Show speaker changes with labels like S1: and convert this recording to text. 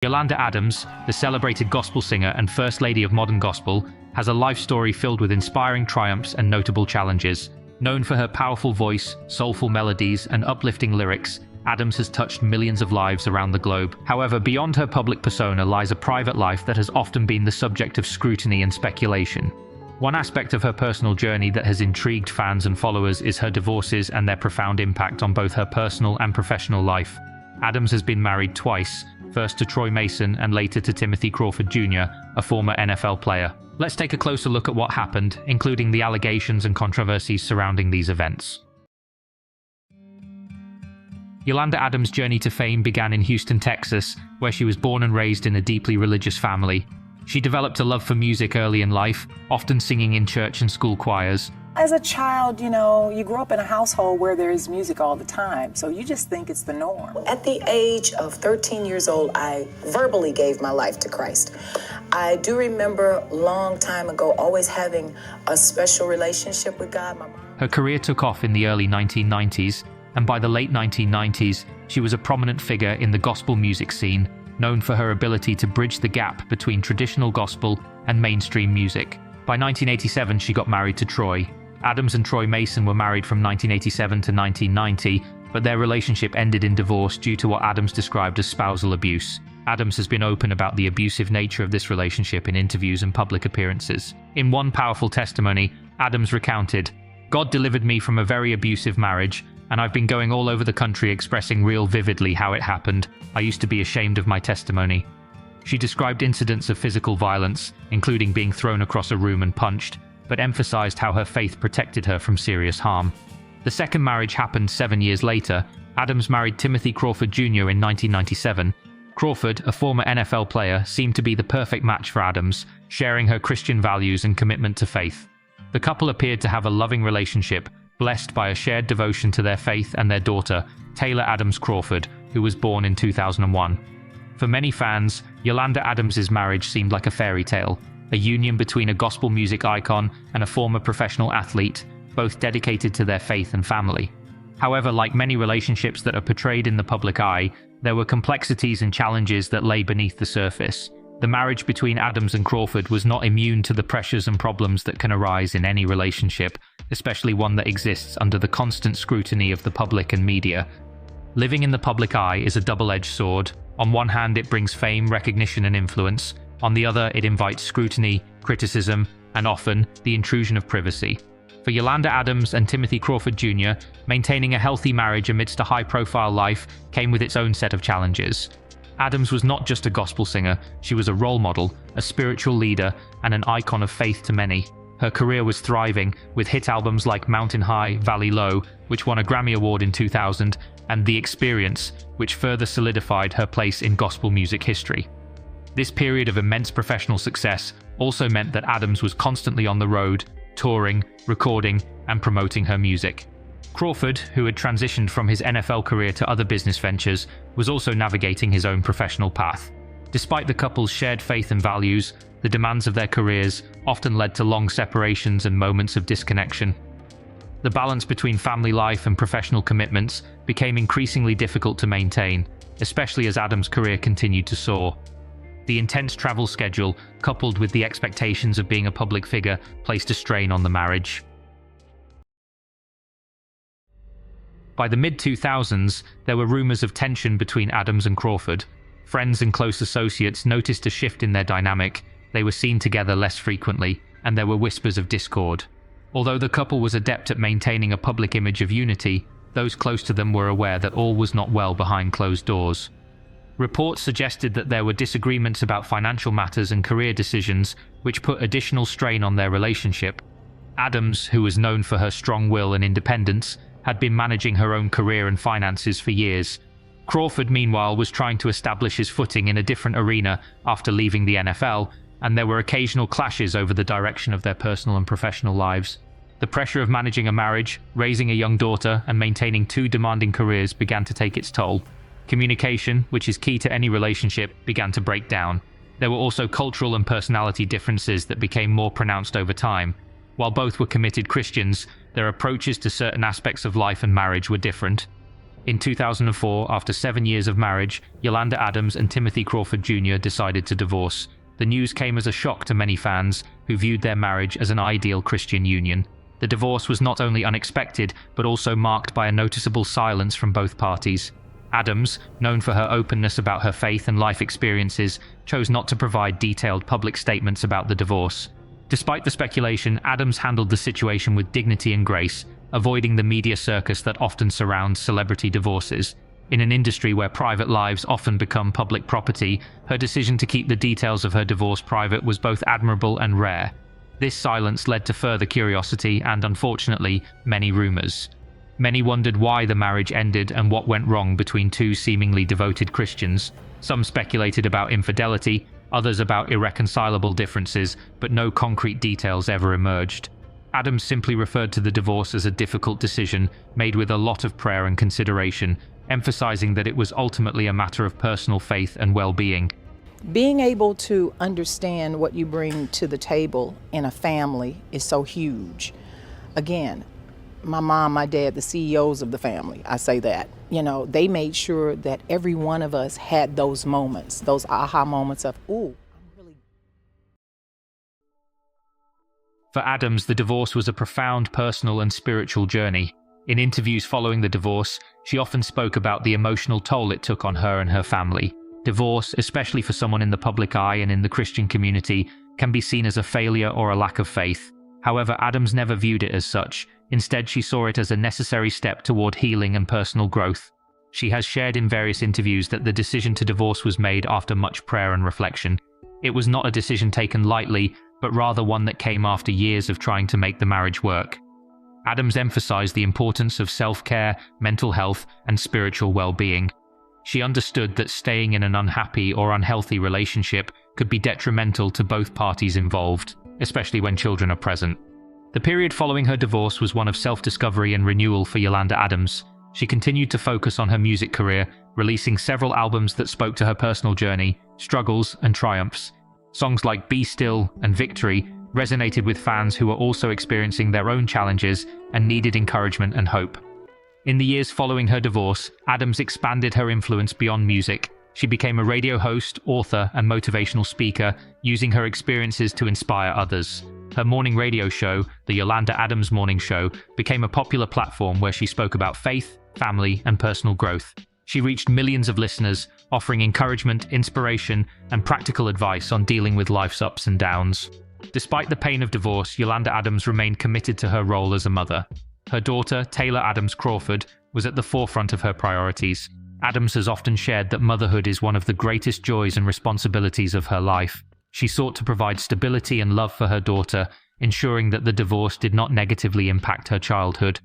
S1: Yolanda Adams, the celebrated gospel singer and First Lady of modern gospel, has a life story filled with inspiring triumphs and notable challenges. Known for her powerful voice, soulful melodies, and uplifting lyrics, Adams has touched millions of lives around the globe. However, beyond her public persona lies a private life that has often been the subject of scrutiny and speculation. One aspect of her personal journey that has intrigued fans and followers is her divorces and their profound impact on both her personal and professional life. Adams has been married twice, first to Troy Mason and later to Timothy Crawford Jr., a former NFL player. Let's take a closer look at what happened, including the allegations and controversies surrounding these events. Yolanda Adams' journey to fame began in Houston, Texas, where she was born and raised in a deeply religious family. She developed a love for music early in life, often singing in church and school choirs.
S2: As a child, you grow up in a household where there is music all the time, so you just think it's the norm.
S3: At the age of 13 years old, I verbally gave my life to Christ. I do remember a long time ago always having a special relationship with God.
S1: Her career took off in the early 1990s, and by the late 1990s, she was a prominent figure in the gospel music scene, known for her ability to bridge the gap between traditional gospel and mainstream music. By 1987, she got married to Troy. Adams and Troy Mason were married from 1987 to 1990, but their relationship ended in divorce due to what Adams described as spousal abuse. Adams has been open about the abusive nature of this relationship in interviews and public appearances. In one powerful testimony, Adams recounted, "God delivered me from a very abusive marriage, and I've been going all over the country expressing real vividly how it happened. I used to be ashamed of my testimony." She described incidents of physical violence, including being thrown across a room and punched, but emphasized how her faith protected her from serious harm. The second marriage happened 7 years later. Adams married Timothy Crawford Jr. in 1997. Crawford, a former NFL player, seemed to be the perfect match for Adams, sharing her Christian values and commitment to faith. The couple appeared to have a loving relationship, blessed by a shared devotion to their faith and their daughter, Taylor Adams Crawford, who was born in 2001. For many fans, Yolanda Adams' marriage seemed like a fairy tale, a union between a gospel music icon and a former professional athlete, both dedicated to their faith and family. However, like many relationships that are portrayed in the public eye, there were complexities and challenges that lay beneath the surface. The marriage between Adams and Crawford was not immune to the pressures and problems that can arise in any relationship, especially one that exists under the constant scrutiny of the public and media. Living in the public eye is a double-edged sword. On one hand, it brings fame, recognition, and influence. On the other, it invites scrutiny, criticism, and often, the intrusion of privacy. For Yolanda Adams and Timothy Crawford Jr., maintaining a healthy marriage amidst a high-profile life came with its own set of challenges. Adams was not just a gospel singer, she was a role model, a spiritual leader, and an icon of faith to many. Her career was thriving, with hit albums like Mountain High, Valley Low, which won a Grammy Award in 2000, and The Experience, which further solidified her place in gospel music history. This period of immense professional success also meant that Adams was constantly on the road, touring, recording, and promoting her music. Crawford, who had transitioned from his NFL career to other business ventures, was also navigating his own professional path. Despite the couple's shared faith and values, the demands of their careers often led to long separations and moments of disconnection. The balance between family life and professional commitments became increasingly difficult to maintain, especially as Adams' career continued to soar. The intense travel schedule, coupled with the expectations of being a public figure, placed a strain on the marriage. By the mid-2000s, there were rumors of tension between Adams and Crawford. Friends and close associates noticed a shift in their dynamic. They were seen together less frequently, and there were whispers of discord. Although the couple was adept at maintaining a public image of unity, those close to them were aware that all was not well behind closed doors. Reports suggested that there were disagreements about financial matters and career decisions, which put additional strain on their relationship. Adams, who was known for her strong will and independence, had been managing her own career and finances for years. Crawford, meanwhile, was trying to establish his footing in a different arena after leaving the NFL, and there were occasional clashes over the direction of their personal and professional lives. The pressure of managing a marriage, raising a young daughter, and maintaining two demanding careers began to take its toll. Communication, which is key to any relationship, began to break down. There were also cultural and personality differences that became more pronounced over time. While both were committed Christians, their approaches to certain aspects of life and marriage were different. In 2004, after 7 years of marriage, Yolanda Adams and Timothy Crawford Jr. decided to divorce. The news came as a shock to many fans who viewed their marriage as an ideal Christian union. The divorce was not only unexpected, but also marked by a noticeable silence from both parties. Adams, known for her openness about her faith and life experiences, chose not to provide detailed public statements about the divorce. Despite the speculation, Adams handled the situation with dignity and grace, avoiding the media circus that often surrounds celebrity divorces. In an industry where private lives often become public property, her decision to keep the details of her divorce private was both admirable and rare. This silence led to further curiosity and, unfortunately, many rumors. Many wondered why the marriage ended and what went wrong between two seemingly devoted Christians. Some speculated about infidelity, others about irreconcilable differences, but no concrete details ever emerged. Adams simply referred to the divorce as a difficult decision, made with a lot of prayer and consideration, emphasizing that it was ultimately a matter of personal faith and well-being.
S2: Being able to understand what you bring to the table in a family is so huge. Again, my mom, my dad, the CEOs of the family, I say that. They made sure that every one of us had those moments, those aha moments of, ooh, I'm really...
S1: For Adams, the divorce was a profound personal and spiritual journey. In interviews following the divorce, she often spoke about the emotional toll it took on her and her family. Divorce, especially for someone in the public eye and in the Christian community, can be seen as a failure or a lack of faith. However, Adams never viewed it as such. Instead, she saw it as a necessary step toward healing and personal growth. She has shared in various interviews that the decision to divorce was made after much prayer and reflection. It was not a decision taken lightly, but rather one that came after years of trying to make the marriage work. Adams emphasized the importance of self-care, mental health, and spiritual well-being. She understood that staying in an unhappy or unhealthy relationship could be detrimental to both parties involved, especially when children are present. The period following her divorce was one of self-discovery and renewal for Yolanda Adams. She continued to focus on her music career, releasing several albums that spoke to her personal journey, struggles, and triumphs. Songs like Be Still and Victory resonated with fans who were also experiencing their own challenges and needed encouragement and hope. In the years following her divorce, Adams expanded her influence beyond music. She became a radio host, author, and motivational speaker, using her experiences to inspire others. Her morning radio show, The Yolanda Adams Morning Show, became a popular platform where she spoke about faith, family, and personal growth. She reached millions of listeners, offering encouragement, inspiration, and practical advice on dealing with life's ups and downs. Despite the pain of divorce, Yolanda Adams remained committed to her role as a mother. Her daughter, Taylor Adams Crawford, was at the forefront of her priorities. Adams has often shared that motherhood is one of the greatest joys and responsibilities of her life. She sought to provide stability and love for her daughter, ensuring that the divorce did not negatively impact her childhood.